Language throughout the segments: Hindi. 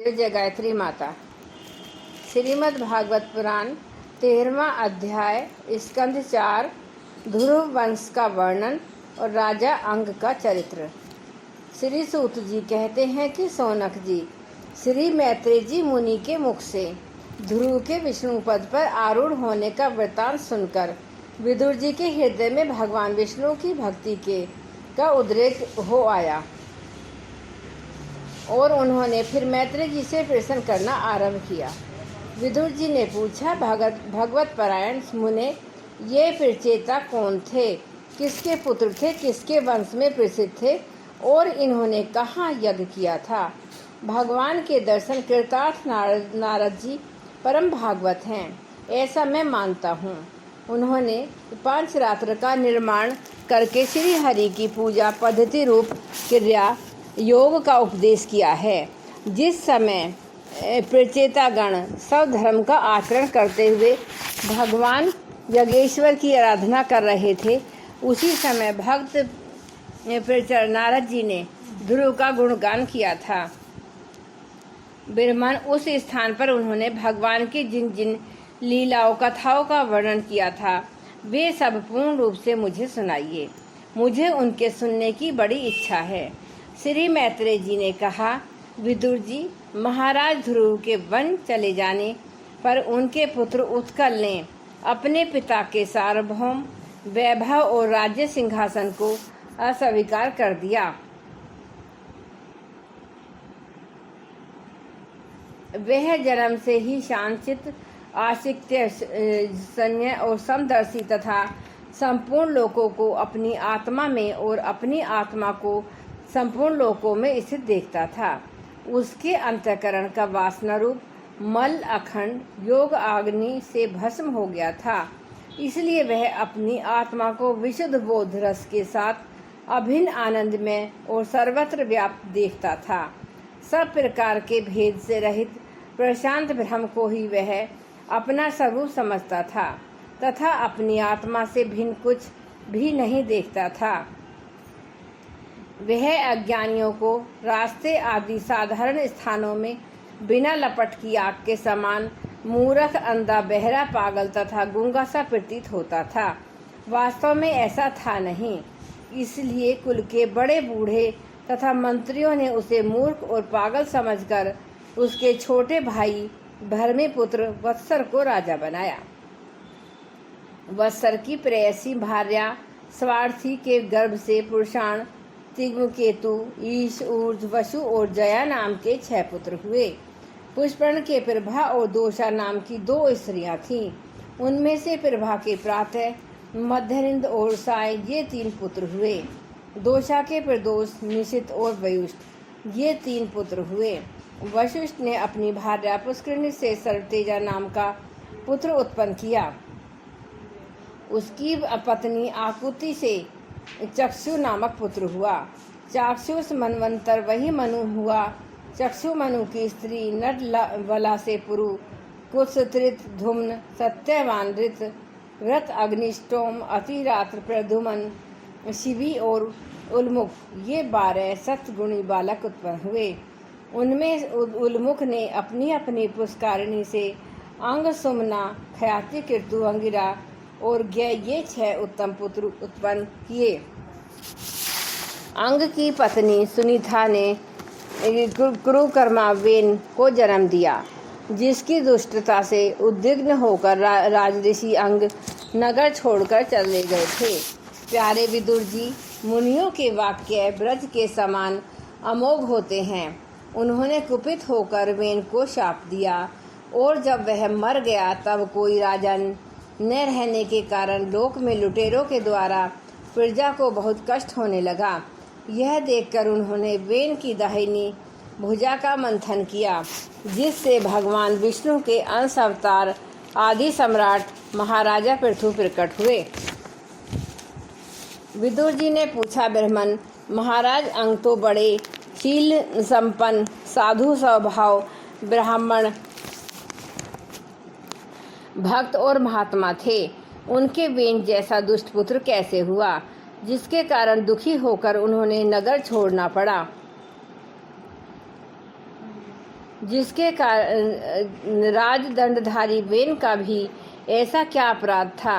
जय गायत्री माता। श्रीमद् भागवत पुराण 13वां अध्याय स्कंद 4 ध्रुव वंश का वर्णन और राजा अंग का चरित्र। श्री सूत जी कहते हैं कि सोनक जी श्री मैत्रेय जी मुनि के मुख से ध्रुव के विष्णु पद पर आरूढ़ होने का वृतांत सुनकर विदुर जी के हृदय में भगवान विष्णु की भक्ति का उद्रेक हो आया और उन्होंने फिर मैत्रेय जी से प्रश्न करना आरंभ किया। विदुर जी ने पूछा, भगवत परायण मुने, ये प्रचेता कौन थे? किसके पुत्र थे? किसके वंश में प्रसिद्ध थे और इन्होंने कहाँ यज्ञ किया था? भगवान के दर्शन कृतार्थ नारद जी परम भागवत हैं, ऐसा मैं मानता हूँ। उन्होंने 5 रात्र का निर्माण करके श्री हरि की पूजा पद्धति रूप क्रिया योग का उपदेश किया है। जिस समय प्रचेतागण सब धर्म का आचरण करते हुए भगवान यज्ञेश्वर की आराधना कर रहे थे, उसी समय भक्त प्रचर नारद जी ने ध्रुव का गुणगान किया था। ब्रह्मन उस स्थान पर उन्होंने भगवान की जिन जिन लीलाओं कथाओं का वर्णन किया था, वे सब पूर्ण रूप से मुझे सुनाइए। मुझे उनके सुनने की बड़ी इच्छा है। श्री मैत्रेय जी ने कहा, विदुर जी, महाराज ध्रुव के वन चले जाने पर उनके पुत्र उत्कल ने अपने पिता के सार्वभौम वैभव और राज्य सिंहासन को अस्वीकार कर दिया। वह जन्म से ही शांतचित्त, आशिक्य संयम और समदर्शी तथा संपूर्ण लोकों को अपनी आत्मा में और अपनी आत्मा को संपूर्ण लोकों में स्थित देखता था। उसके अंतःकरण का वासना रूप मल अखंड योग अग्नि से भस्म हो गया था, इसलिए वह अपनी आत्मा को विशुद्ध बोध रस के साथ अभिन्न आनंद में और सर्वत्र व्याप्त देखता था। सब प्रकार के भेद से रहित प्रशांत ब्रह्म को ही वह अपना स्वरूप समझता था तथा अपनी आत्मा से भिन्न कुछ भी नहीं देखता था। वह अज्ञानियों को रास्ते आदि साधारण स्थानों में बिना लपट की आग के समान मूर्ख, अंधा, बहरा, पागल तथा गूंगा सा प्रतीत होता था। वास्तव में ऐसा था नहीं। इसलिए कुल के बड़े बूढ़े तथा मंत्रियों ने उसे मूर्ख और पागल समझकर उसके छोटे भाई धर्मीपुत्र वत्सर को राजा बनाया। वत्सर की प्रेयसी भार्या स्वार्थी के गर्भ से पुरुषाण, तिग्मकेतु, ईश, ऊर्ज, वसु और जया नाम के 6 पुत्र हुए। पुष्पर्ण के प्रभा और दोषा नाम की 2 स्त्रियां थीं। उनमें से प्रभा के प्रातः, मध्यनिंद और साय ये 3 पुत्र हुए। दोषा के प्रदोष, निशित और वयुष्ठ ये 3 पुत्र हुए। वशिष्ठ ने अपनी भार्या पुष्करिणी से सर्वतेजा नाम का पुत्र उत्पन्न किया। उसकी पत्नी आकुति से चक्षु नामक पुत्र हुआ। चाक्षुष मनवंतर वही मनु हुआ। चक्षु मनु की स्त्री नटवला से पुरु, कुत्सत्रित, धुम्न, सत्यवान, रथ, अग्निष्टोम, अतिरात्र, प्रधुमन, शिवी और उल्मुख ये 12 सत्गुणी बालक उत्पन्न हुए। उनमें उल्मुख ने अपनी अपनी पुष्कारिणी से अंग, सुमना, ख्याति, कीर्तु, अंगिरा और ज्ञ ये 6 उत्तम पुत्र उत्पन्न किए। अंग की पत्नी सुनीता ने कुरुकर्मावेन को जन्म दिया, जिसकी दुष्टता से उद्विग्न होकर राजऋषि अंग नगर छोड़कर चले गए थे। प्यारे विदुर जी, मुनियों के वाक्य ब्रज के समान अमोघ होते हैं। उन्होंने कुपित होकर वेन को शाप दिया और जब वह मर गया तब कोई राजा न रहने के कारण लोक में लुटेरों के द्वारा प्रजा को बहुत कष्ट होने लगा। यह देखकर उन्होंने वेन की दाहिनी भुजा का मंथन किया, जिससे भगवान विष्णु के अंश अवतार आदि सम्राट महाराजा पृथु प्रकट हुए। विदुर जी ने पूछा, ब्रह्मन, महाराज अंग तो बड़े शील संपन्न, साधु स्वभाव, ब्राह्मण, भक्त और महात्मा थे। उनके वेन जैसा दुष्ट पुत्र कैसे हुआ, जिसके कारण दुखी होकर उन्होंने नगर छोड़ना पड़ा। जिसके कारण राजदंडधारी वेन का भी ऐसा क्या अपराध था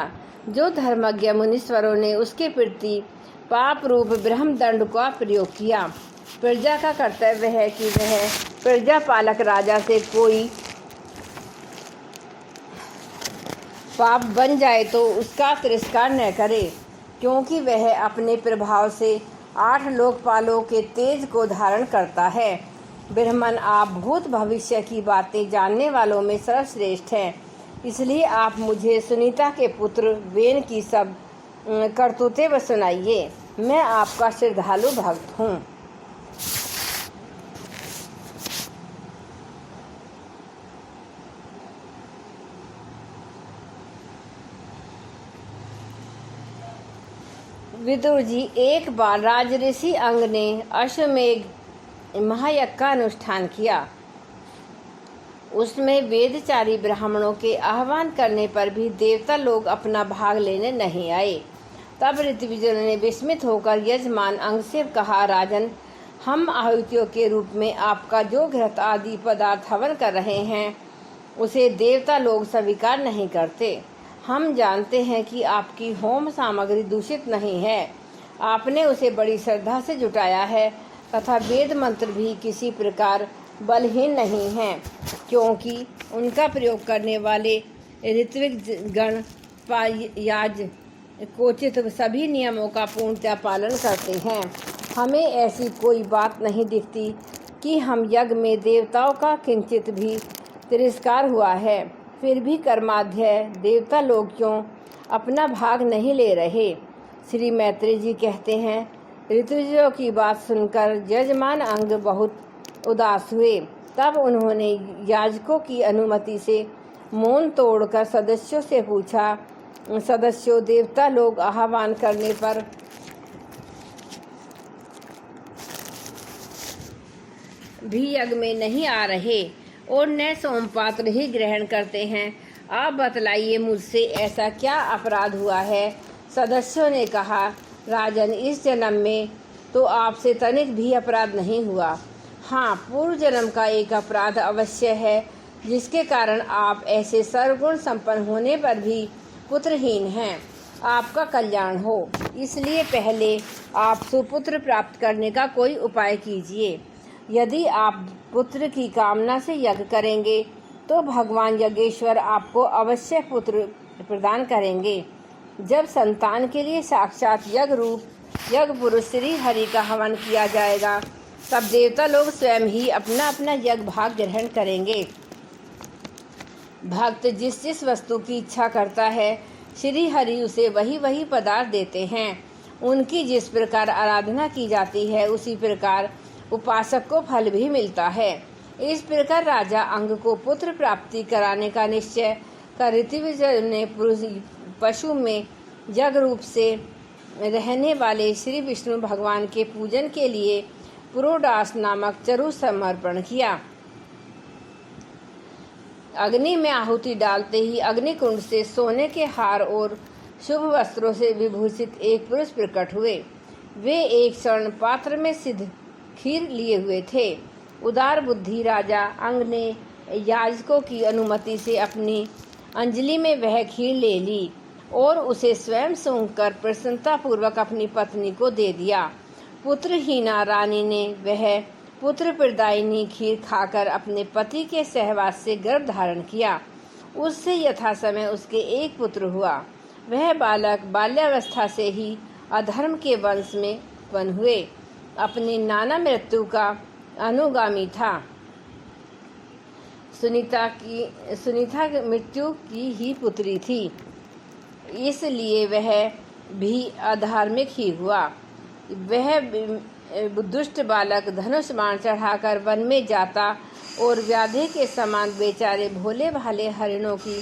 जो धर्मज्ञ मुनीश्वरों ने उसके प्रति पाप रूप ब्रह्मदंड का प्रयोग किया। प्रजा का कर्तव्य है कि वह प्रजा पालक राजा से कोई पाप बन जाए तो उसका तिरस्कार न करे, क्योंकि वह अपने प्रभाव से 8 लोकपालों के तेज को धारण करता है। ब्राह्मण, आप भूत भविष्य की बातें जानने वालों में सर्वश्रेष्ठ हैं, इसलिए आप मुझे सुनीता के पुत्र वेन की सब करतूतें सुनाइए। मैं आपका श्रद्धालु भक्त हूँ। विदुर जी, एक बार राजऋषि अंग ने अश्वमेघ महायज्ञ का अनुष्ठान किया। उसमें वेदचारी ब्राह्मणों के आह्वान करने पर भी देवता लोग अपना भाग लेने नहीं आए। तब ऋत्विजों ने विस्मित होकर यजमान अंग से कहा, राजन, हम आहुतियों के रूप में आपका जो घृत आदि पदार्थ हवन कर रहे हैं उसे देवता लोग स्वीकार नहीं करते। हम जानते हैं कि आपकी होम सामग्री दूषित नहीं है, आपने उसे बड़ी श्रद्धा से जुटाया है तथा वेद मंत्र भी किसी प्रकार बलहीन नहीं हैं, क्योंकि उनका प्रयोग करने वाले ऋत्विक गण याज कोचित सभी नियमों का पूर्णतः पालन करते हैं। हमें ऐसी कोई बात नहीं दिखती कि हम यज्ञ में देवताओं का किंचित भी तिरस्कार हुआ है। फिर भी कर्माध्यय देवता लोग क्यों अपना भाग नहीं ले रहे? श्री मैत्रेय जी कहते हैं, ऋतुजों की बात सुनकर यजमान अंग बहुत उदास हुए। तब उन्होंने याजकों की अनुमति से मौन तोड़कर सदस्यों से पूछा, सदस्यों, देवता लोग आह्वान करने पर भी यज्ञ में नहीं आ रहे और न सोमपात्र ही ग्रहण करते हैं। आप बतलाइए, मुझसे ऐसा क्या अपराध हुआ है? सदस्यों ने कहा, राजन, इस जन्म में तो आपसे तनिक भी अपराध नहीं हुआ। हाँ, पूर्व जन्म का एक अपराध अवश्य है, जिसके कारण आप ऐसे सर्वगुण संपन्न होने पर भी पुत्रहीन हैं। आपका कल्याण हो, इसलिए पहले आप सुपुत्र प्राप्त करने का कोई उपाय कीजिए। यदि आप पुत्र की कामना से यज्ञ करेंगे तो भगवान यज्ञेश्वर आपको अवश्य पुत्र प्रदान करेंगे। जब संतान के लिए साक्षात यज्ञ पुरुष श्री हरि का हवन किया जाएगा, तब देवता लोग स्वयं ही अपना अपना यज्ञ भाग ग्रहण करेंगे। भक्त जिस जिस वस्तु की इच्छा करता है, श्री हरि उसे वही वही पदार्थ देते हैं। उनकी जिस प्रकार आराधना की जाती है, उसी प्रकार उपासक को फल भी मिलता है। इस प्रकार राजा अंग को पुत्र प्राप्ति कराने का निश्चय कर ऋत्विज ने पशु में यज्ञ रूप से रहने वाले श्री विष्णु भगवान के पूजन के लिए पुरोडास नामक चरु समर्पण किया। अग्नि में आहुति डालते ही अग्निकुंड से सोने के हार और शुभ वस्त्रों से विभूषित एक पुरुष प्रकट हुए। वे एक स्वर्ण पात्र में सिद्ध खीर लिए हुए थे। उदार बुद्धि राजा अंग ने याजकों की अनुमति से अपनी अंजलि में वह खीर ले ली और उसे स्वयं सूंघकर प्रसन्नता पूर्वक अपनी पत्नी को दे दिया। पुत्रहीना रानी ने वह पुत्र प्रदायिनी खीर खाकर अपने पति के सहवास से गर्भ धारण किया। उससे यथा समय उसके एक पुत्र हुआ। वह बालक बाल्यावस्था से ही अधर्म के वंश में उत्पन्न हुए अपनी नाना मृत्यु का अनुगामी था। सुनीता मृत्यु की ही पुत्री थी, इसलिए वह भी अधार्मिक ही हुआ। वह दुष्ट बालक धनुष बाण चढ़ाकर वन में जाता और व्याधि के समान बेचारे भोले भाले हरिणों की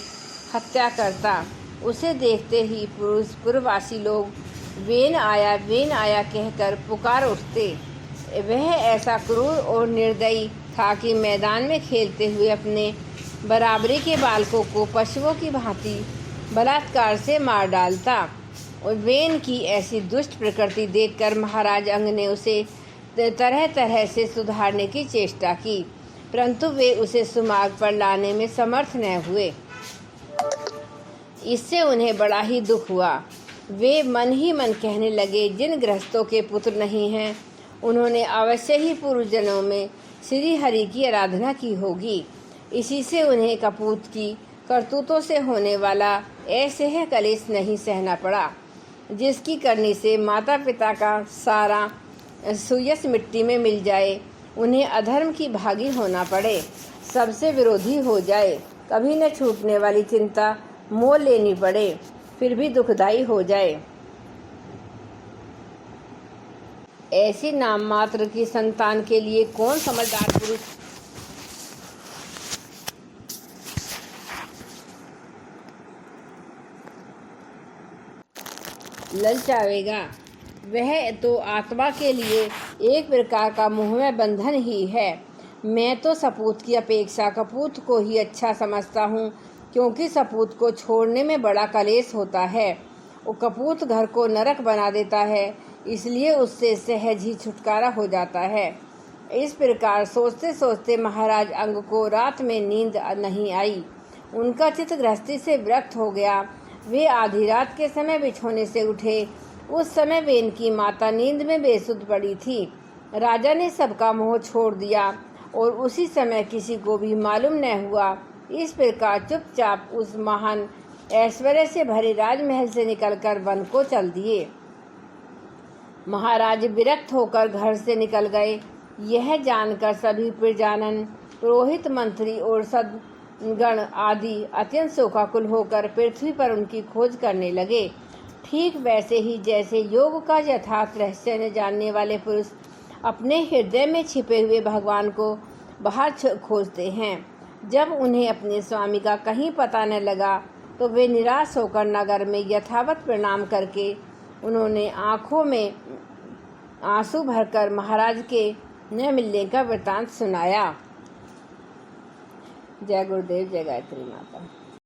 हत्या करता। उसे देखते ही पुरवासी लोग वेन आया कहकर पुकार उठते। वह ऐसा क्रूर और निर्दयी था कि मैदान में खेलते हुए अपने बराबरी के बालकों को पशुओं की भांति बलात्कार से मार डालता। और वेन की ऐसी दुष्ट प्रकृति देखकर महाराज अंग ने उसे तरह तरह से सुधारने की चेष्टा की, परंतु वे उसे सुमार्ग पर लाने में समर्थ न हुए। इससे उन्हें बड़ा ही दुख हुआ। वे मन ही मन कहने लगे, जिन गृहस्थों के पुत्र नहीं हैं उन्होंने अवश्य ही पूर्व जन्मों में श्री हरि की आराधना की होगी। इसी से उन्हें कपूत की करतूतों से होने वाला ऐसे है कलेश नहीं सहना पड़ा, जिसकी करनी से माता पिता का सारा सुयस मिट्टी में मिल जाए, उन्हें अधर्म की भागी होना पड़े, सबसे विरोधी हो जाए, कभी न छूटने वाली चिंता मोल लेनी पड़े, फिर भी दुखदाई हो जाए। ऐसी नाम मात्र की संतान के लिए कौन समझदार पुरुष ललचावेगा? वह तो आत्मा के लिए एक प्रकार का मोहमय बंधन ही है। मैं तो सपूत की अपेक्षा कपूत को ही अच्छा समझता हूँ, क्योंकि सपूत को छोड़ने में बड़ा कलेश होता है। वो कपूत घर को नरक बना देता है, इसलिए उससे सहज ही छुटकारा हो जाता है। इस प्रकार सोचते सोचते महाराज अंग को रात में नींद नहीं आई। उनका चित्त गृहस्थी से विरक्त हो गया। वे आधी रात के समय बिछौने से उठे। उस समय वे इनकी माता नींद में बेसुध पड़ी थी। राजा ने सबका मोह छोड़ दिया और उसी समय किसी को भी मालूम न हुआ। इस प्रकार चुपचाप उस महान ऐश्वर्य से भरे राजमहल से निकलकर वन को चल दिए। महाराज विरक्त होकर घर से निकल गए। यह जानकर सभी प्रजानन, पुरोहित, मंत्री और सद्गण आदि अत्यंत शोकाकुल होकर पृथ्वी पर उनकी खोज करने लगे। ठीक वैसे ही जैसे योग का यथार्थ रहस्य न जानने वाले पुरुष अपने हृदय में छिपे हुए भगवान को बाहर खोजते हैं। जब उन्हें अपने स्वामी का कहीं पता न लगा तो वे निराश होकर नगर में यथावत प्रणाम करके उन्होंने आंखों में आंसू भरकर महाराज के न मिलने का वृतांत सुनाया। जय गुरुदेव, जय गायत्री माता।